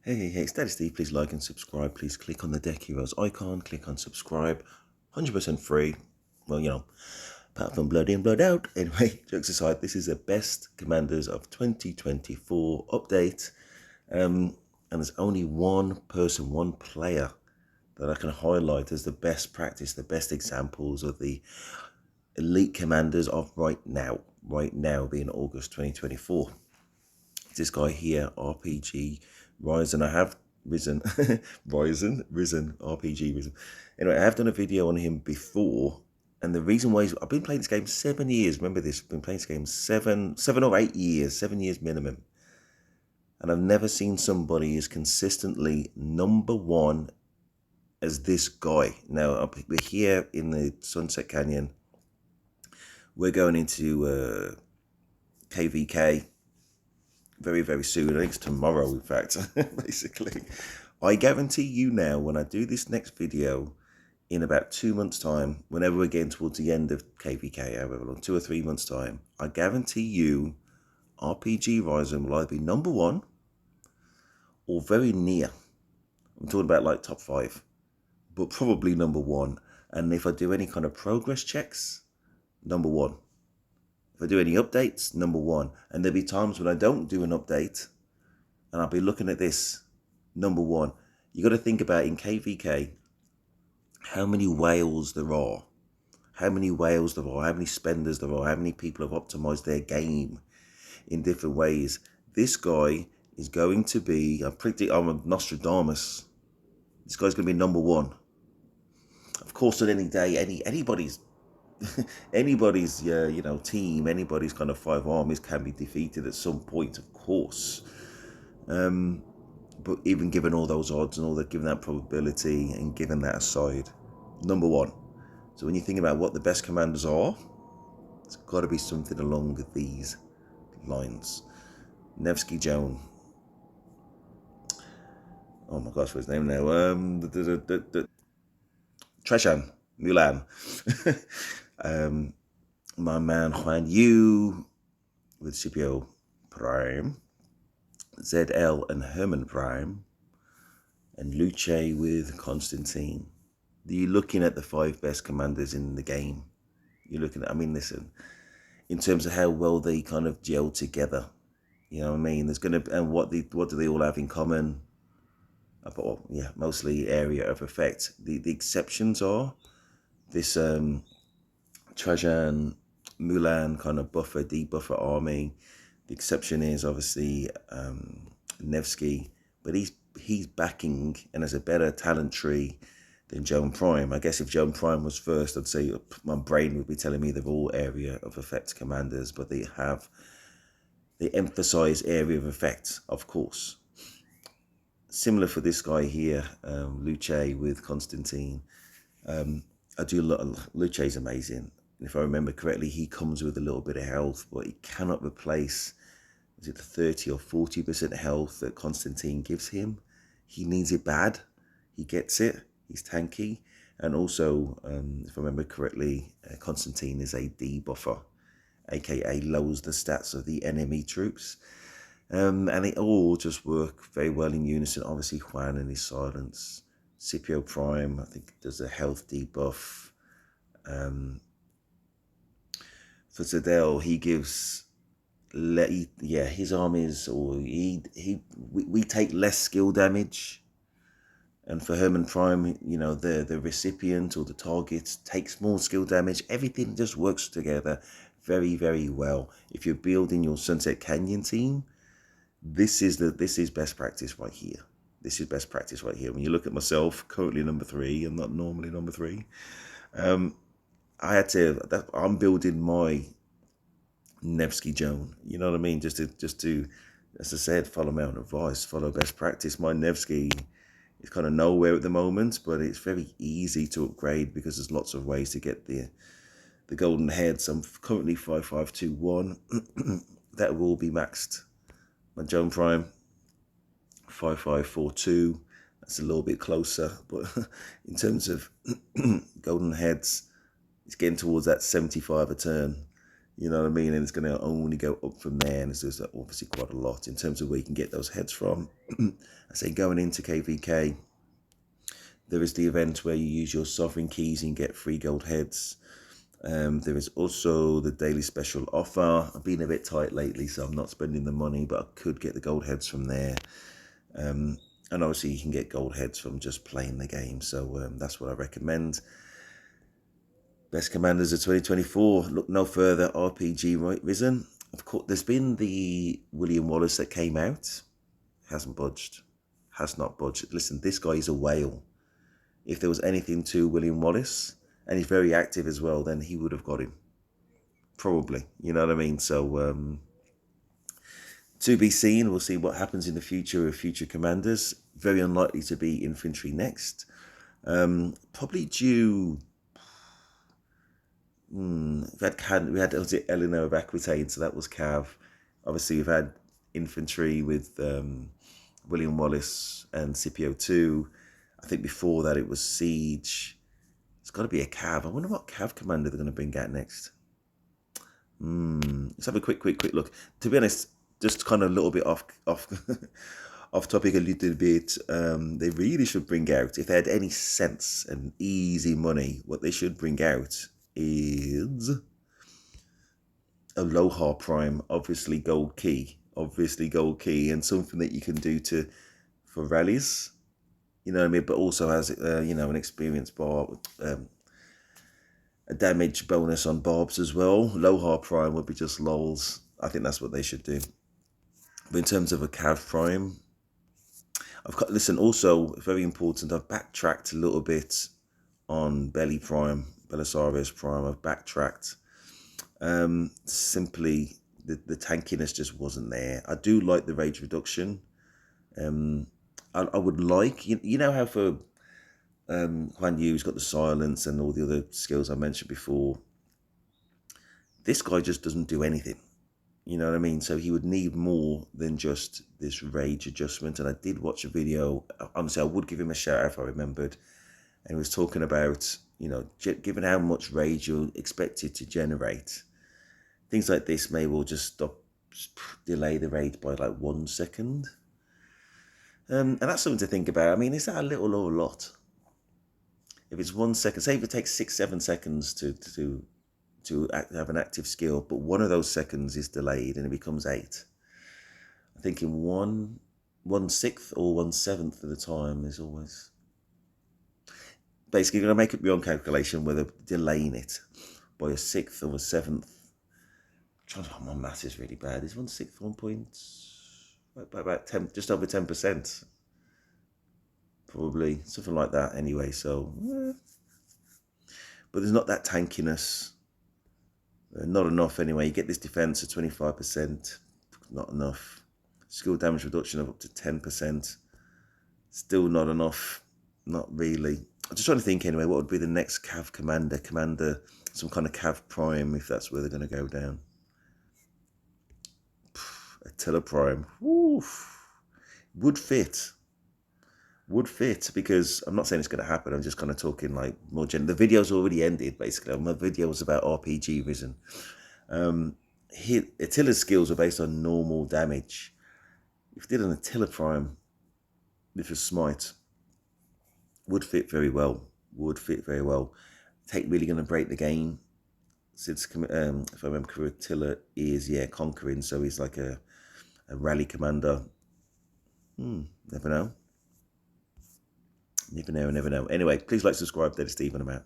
Hey, Status Steve, please like and subscribe. Please click on the Deck Heroes icon, click on subscribe. 100% free. Well, apart from blood in, blood out. Anyway, jokes aside, this is the best Commanders of 2024 update. And there's only one person, one player that I can highlight as the best practice, the best examples of the elite Commanders of right now being August 2024. This guy here, RPG Ryzen. I have risen RPG risen. Anyway, I have done a video on him before, and the reason why I've been playing this game 7 years. Remember this? I've been playing this game seven or 8 years, 7 years minimum, and I've never seen somebody as consistently number one as this guy. Now we're here in the Sunset Canyon. We're going into KVK. Very, very soon. I think it's tomorrow, in fact, basically. I guarantee you now, when I do this next video in about 2 months' time, whenever we're getting towards the end of KVK, however long, 2 or 3 months' time, I guarantee you RPG Ryzen will either be number one or very near. I'm talking about like top 5, but probably number one. And if I do any kind of progress checks, number one. If I do any updates, number one. And there'll be times when I don't do an update and I'll be looking at this, number one. You got to think about in KVK, how many whales there are. How many whales there are, how many spenders there are, how many people have optimized their game in different ways. This guy is going to be, I'm a Nostradamus. This guy's going to be number one. Of course, on any day, anybody's team, anybody's kind of 5 armies can be defeated at some point, of course. But even given all those odds and all that, given that probability and given that aside, number one. So when you think about what the best commanders are, it's got to be something along these lines. Nevsky Joan. Oh my gosh, what's his name now? Treshan Mulan. My man Juan Yu with Scipio Prime, ZL and Herman Prime, and Luce with Constantine. You're looking at the 5 best commanders in the game. You're looking at, listen, in terms of how well they kind of gel together. You know what I mean? There's gonna, and what do they all have in common? Well, yeah, mostly area of effect. The exceptions are this Trajan Mulan kind of buffer, debuffer army. The exception is obviously Nevsky, but he's backing and has a better talent tree than Joan Prime. I guess if Joan Prime was first, I'd say my brain would be telling me they're all area of effect commanders, but they emphasize area of effect, of course. Similar for this guy here, Luce with Constantine. I do Luce is amazing. If I remember correctly, he comes with a little bit of health, but he cannot replace, is it the 30 or 40% health that Constantine gives him? He needs it bad. He gets it. He's tanky. And also, if I remember correctly, Constantine is a debuffer, aka lowers the stats of the enemy troops. And they all just work very well in unison. Obviously, Juan and his silence. Scipio Prime, I think, does a health debuff. For Zadel, he gives, his armies, or we take less skill damage. And for Herman Prime, the recipient or the target takes more skill damage. Everything just works together very, very well. If you're building your Sunset Canyon team, this is best practice right here. This is best practice right here. When you look at myself, currently number 3, I'm not normally number 3. I'm building my Nevsky Joan. You know what I mean? Just to, as I said, follow my own advice, follow best practice. My Nevsky is kind of nowhere at the moment, but it's very easy to upgrade because there's lots of ways to get the golden heads. I'm currently 5521. That will be maxed. My Joan Prime 5542. That's a little bit closer, but in terms of golden heads, it's getting towards that 75 a turn. You know what I mean? And it's going to only go up from there. And there's obviously quite a lot in terms of where you can get those heads from. I say going into KVK, there is the event where you use your sovereign keys and get 3 gold heads. There is also the daily special offer. I've been a bit tight lately, so I'm not spending the money, but I could get the gold heads from there. And obviously you can get gold heads from just playing the game. So that's what I recommend. Best Commanders of 2024. Look no further. RPG Risen. Of course, there's been the William Wallace that came out. Hasn't budged. Has not budged. Listen, this guy is a whale. If there was anything to William Wallace, and he's very active as well, then he would have got him. Probably. You know what I mean? So, to be seen. We'll see what happens in the future with future commanders. Very unlikely to be infantry next. Probably due... we had was it Eleanor of Aquitaine, so that was Cav. Obviously, we've had infantry with William Wallace and Scipio II. I think before that it was Siege. It's got to be a Cav. I wonder what Cav commander they're going to bring out next. Let's have a quick look. To be honest, just kind of a little bit off off topic a little bit. They really should bring out, if they had any sense and easy money, what they should bring out is Aloha Prime, obviously gold key, and something that you can do for rallies, you know what I mean, but also has an experience bar, a damage bonus on barbs as well. Aloha Prime would be just lols. I think that's what they should do. But in terms of a Cav Prime, listen, also very important, I've backtracked a little bit on Bellisarius Prime. I've backtracked. Simply the tankiness just wasn't there. I do like the rage reduction. I would like, you know how for Huan Yu's got the silence and all the other skills I mentioned before. This guy just doesn't do anything. You know what I mean? So he would need more than just this rage adjustment. And I did watch a video. Honestly, I would give him a shout out if I remembered. And he was talking about, given how much rage you're expected to generate, things like this may well just delay the rage by like 1 second. And that's something to think about. I mean, is that a little or a lot? If it's 1 second, say if it takes 6-7 seconds to have an active skill, but one of those seconds is delayed and it becomes 8. I think in 1/6 or 1/7 of the time is always... Basically, you're going to make up your own calculation whether delaying it by 1/6 or 1/7. My maths is really bad. Is 1/6 1 point... about 10, just over 10%. Probably, something like that anyway. So, but there's not that tankiness. Not enough anyway. You get this defense of 25%. Not enough. Skill damage reduction of up to 10%. Still not enough. Not really. I'm just trying to think anyway, what would be the next Cav commander, some kind of Cav Prime, if that's where they're going to go down. Attila Prime. Oof. Would fit, because I'm not saying it's going to happen. I'm just kind of talking like more general. The video's already ended, basically. My video was about RPG Risen. Attila's skills are based on normal damage. If you did an Attila Prime, which was Smite, would fit very well. Really going to break the game. Since, if I remember, Attila is, conquering, so he's like a rally commander. Never know. Never know. Anyway, please like, subscribe. That is Stephen, I'm out.